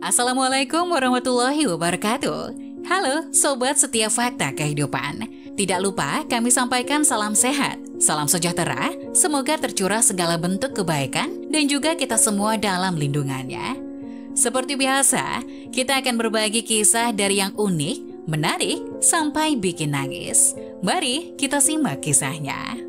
Assalamualaikum warahmatullahi wabarakatuh. Halo Sobat Setiap Fakta Kehidupan. Tidak lupa kami sampaikan salam sehat, salam sejahtera, semoga tercurah segala bentuk kebaikan dan juga kita semua dalam lindungannya. Seperti biasa, kita akan berbagi kisah dari yang unik, menarik, sampai bikin nangis. Mari kita simak kisahnya.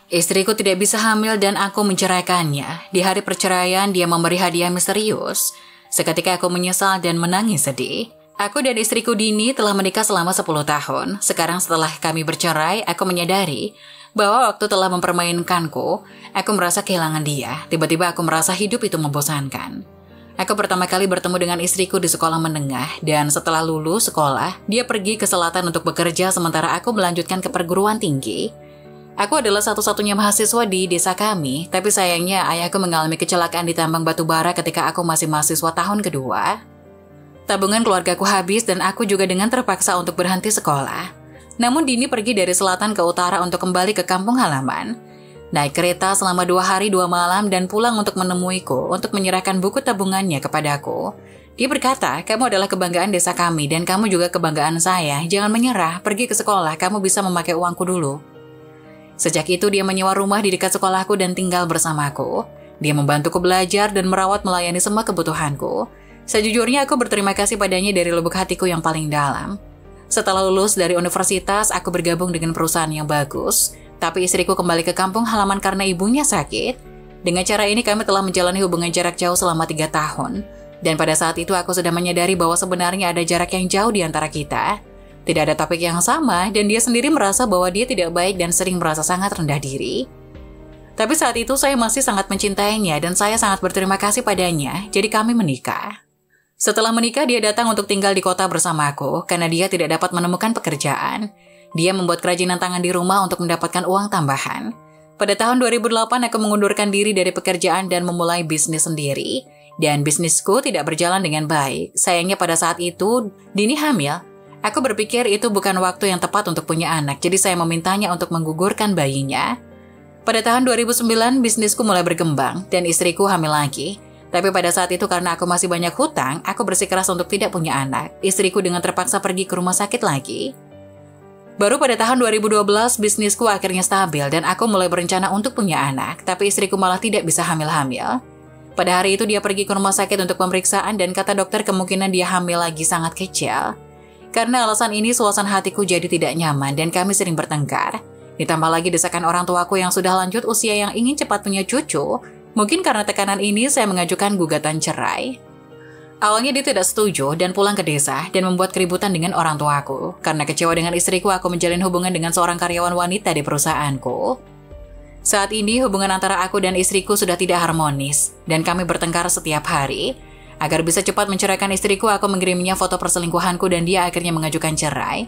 Istriku tidak bisa hamil dan aku menceraikannya. Di hari perceraian dia memberi hadiah misterius. Seketika aku menyesal dan menangis sedih. Aku dan istriku Dini telah menikah selama 10 tahun. Sekarang setelah kami bercerai, aku menyadari bahwa waktu telah mempermainkanku. Aku merasa kehilangan dia. Tiba-tiba aku merasa hidup itu membosankan. Aku pertama kali bertemu dengan istriku di sekolah menengah. Dan setelah lulus sekolah, dia pergi ke selatan untuk bekerja sementara aku melanjutkan ke perguruan tinggi. Aku adalah satu-satunya mahasiswa di desa kami, tapi sayangnya ayahku mengalami kecelakaan di tambang batu bara ketika aku masih mahasiswa tahun kedua. Tabungan keluargaku habis dan aku juga dengan terpaksa untuk berhenti sekolah. Namun Dini pergi dari selatan ke utara untuk kembali ke kampung halaman. Naik kereta selama 2 hari 2 malam dan pulang untuk menemuiku untuk menyerahkan buku tabungannya kepadaku. Dia berkata, kamu adalah kebanggaan desa kami dan kamu juga kebanggaan saya. Jangan menyerah, pergi ke sekolah, kamu bisa memakai uangku dulu. Sejak itu dia menyewa rumah di dekat sekolahku dan tinggal bersamaku. Dia membantuku belajar dan merawat melayani semua kebutuhanku. Sejujurnya aku berterima kasih padanya dari lubuk hatiku yang paling dalam. Setelah lulus dari universitas, aku bergabung dengan perusahaan yang bagus. Tapi istriku kembali ke kampung halaman karena ibunya sakit. Dengan cara ini kami telah menjalani hubungan jarak jauh selama 3 tahun. Dan pada saat itu aku sudah menyadari bahwa sebenarnya ada jarak yang jauh di antara kita. Tidak ada topik yang sama dan dia sendiri merasa bahwa dia tidak baik dan sering merasa sangat rendah diri. Tapi saat itu saya masih sangat mencintainya dan saya sangat berterima kasih padanya, jadi kami menikah. Setelah menikah dia datang untuk tinggal di kota bersamaku karena dia tidak dapat menemukan pekerjaan. Dia membuat kerajinan tangan di rumah untuk mendapatkan uang tambahan. Pada tahun 2008 aku mengundurkan diri dari pekerjaan dan memulai bisnis sendiri. Dan bisnisku tidak berjalan dengan baik. Sayangnya pada saat itu Dini hamil. Aku berpikir itu bukan waktu yang tepat untuk punya anak, jadi saya memintanya untuk menggugurkan bayinya. Pada tahun 2009, bisnisku mulai berkembang dan istriku hamil lagi. Tapi pada saat itu karena aku masih banyak hutang, aku bersikeras untuk tidak punya anak. Istriku dengan terpaksa pergi ke rumah sakit lagi. Baru pada tahun 2012, bisnisku akhirnya stabil dan aku mulai berencana untuk punya anak, tapi istriku malah tidak bisa hamil-hamil. Pada hari itu dia pergi ke rumah sakit untuk pemeriksaan dan kata dokter kemungkinan dia hamil lagi sangat kecil. Karena alasan ini suasana hatiku jadi tidak nyaman dan kami sering bertengkar. Ditambah lagi desakan orang tuaku yang sudah lanjut usia yang ingin cepat punya cucu. Mungkin karena tekanan ini saya mengajukan gugatan cerai. Awalnya dia tidak setuju dan pulang ke desa dan membuat keributan dengan orang tuaku. Karena kecewa dengan istriku, aku menjalin hubungan dengan seorang karyawan wanita di perusahaanku. Saat ini hubungan antara aku dan istriku sudah tidak harmonis dan kami bertengkar setiap hari. Agar bisa cepat menceraikan istriku, aku mengirimnya foto perselingkuhanku dan dia akhirnya mengajukan cerai.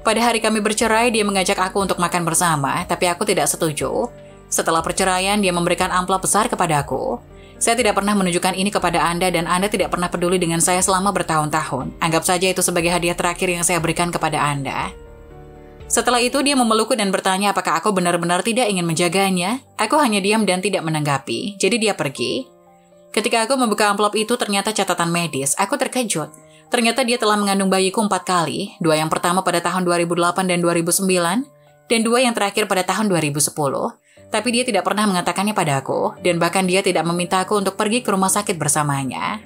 Pada hari kami bercerai, dia mengajak aku untuk makan bersama, tapi aku tidak setuju. Setelah perceraian, dia memberikan amplop besar kepadaku. Saya tidak pernah menunjukkan ini kepada Anda dan Anda tidak pernah peduli dengan saya selama bertahun-tahun. Anggap saja itu sebagai hadiah terakhir yang saya berikan kepada Anda. Setelah itu, dia memelukku dan bertanya apakah aku benar-benar tidak ingin menjaganya. Aku hanya diam dan tidak menanggapi, jadi dia pergi. Ketika aku membuka amplop itu ternyata catatan medis, aku terkejut. Ternyata dia telah mengandung bayiku 4 kali, 2 yang pertama pada tahun 2008 dan 2009, dan 2 yang terakhir pada tahun 2010. Tapi dia tidak pernah mengatakannya padaku, dan bahkan dia tidak memintaku untuk pergi ke rumah sakit bersamanya.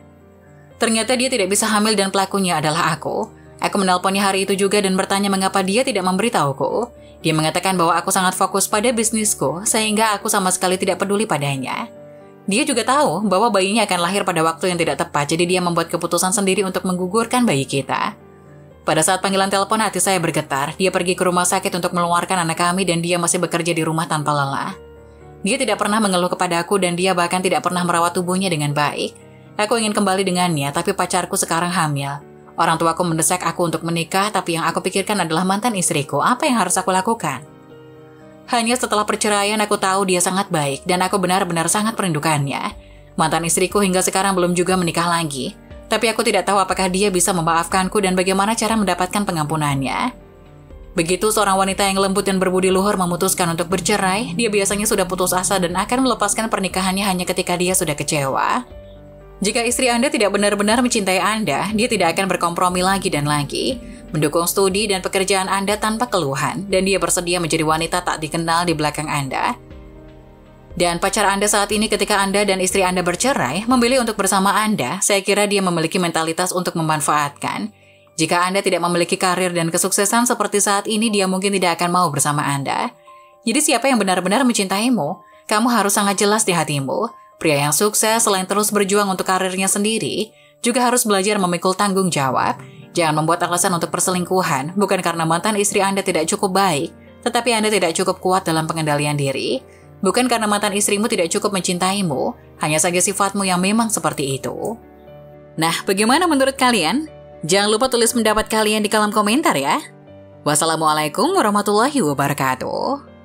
Ternyata dia tidak bisa hamil dan pelakunya adalah aku. Aku menelponnya hari itu juga dan bertanya mengapa dia tidak memberitahuku. Dia mengatakan bahwa aku sangat fokus pada bisnisku, sehingga aku sama sekali tidak peduli padanya. Dia juga tahu bahwa bayinya akan lahir pada waktu yang tidak tepat, jadi dia membuat keputusan sendiri untuk menggugurkan bayi kita. Pada saat panggilan telepon, hati saya bergetar. Dia pergi ke rumah sakit untuk mengeluarkan anak kami dan dia masih bekerja di rumah tanpa lelah. Dia tidak pernah mengeluh kepadaku dan dia bahkan tidak pernah merawat tubuhnya dengan baik. Aku ingin kembali dengannya, tapi pacarku sekarang hamil. Orang tuaku mendesak aku untuk menikah, tapi yang aku pikirkan adalah mantan istriku. Apa yang harus aku lakukan? Hanya setelah perceraian aku tahu dia sangat baik dan aku benar-benar sangat merindukannya. Mantan istriku hingga sekarang belum juga menikah lagi. Tapi aku tidak tahu apakah dia bisa memaafkanku dan bagaimana cara mendapatkan pengampunannya. Begitu seorang wanita yang lembut dan berbudi luhur memutuskan untuk bercerai, dia biasanya sudah putus asa dan akan melepaskan pernikahannya hanya ketika dia sudah kecewa. Jika istri Anda tidak benar-benar mencintai Anda, dia tidak akan berkompromi lagi dan lagi, mendukung studi dan pekerjaan Anda tanpa keluhan, dan dia bersedia menjadi wanita tak dikenal di belakang Anda. Dan pacar Anda saat ini ketika Anda dan istri Anda bercerai, memilih untuk bersama Anda, saya kira dia memiliki mentalitas untuk memanfaatkan. Jika Anda tidak memiliki karir dan kesuksesan seperti saat ini, dia mungkin tidak akan mau bersama Anda. Jadi siapa yang benar-benar mencintaimu? Kamu harus sangat jelas di hatimu. Pria yang sukses selain terus berjuang untuk karirnya sendiri, juga harus belajar memikul tanggung jawab. Jangan membuat alasan untuk perselingkuhan, bukan karena mantan istri Anda tidak cukup baik, tetapi Anda tidak cukup kuat dalam pengendalian diri. Bukan karena mantan istrimu tidak cukup mencintaimu, hanya saja sifatmu yang memang seperti itu. Nah, bagaimana menurut kalian? Jangan lupa tulis pendapat kalian di kolom komentar ya. Wassalamualaikum warahmatullahi wabarakatuh.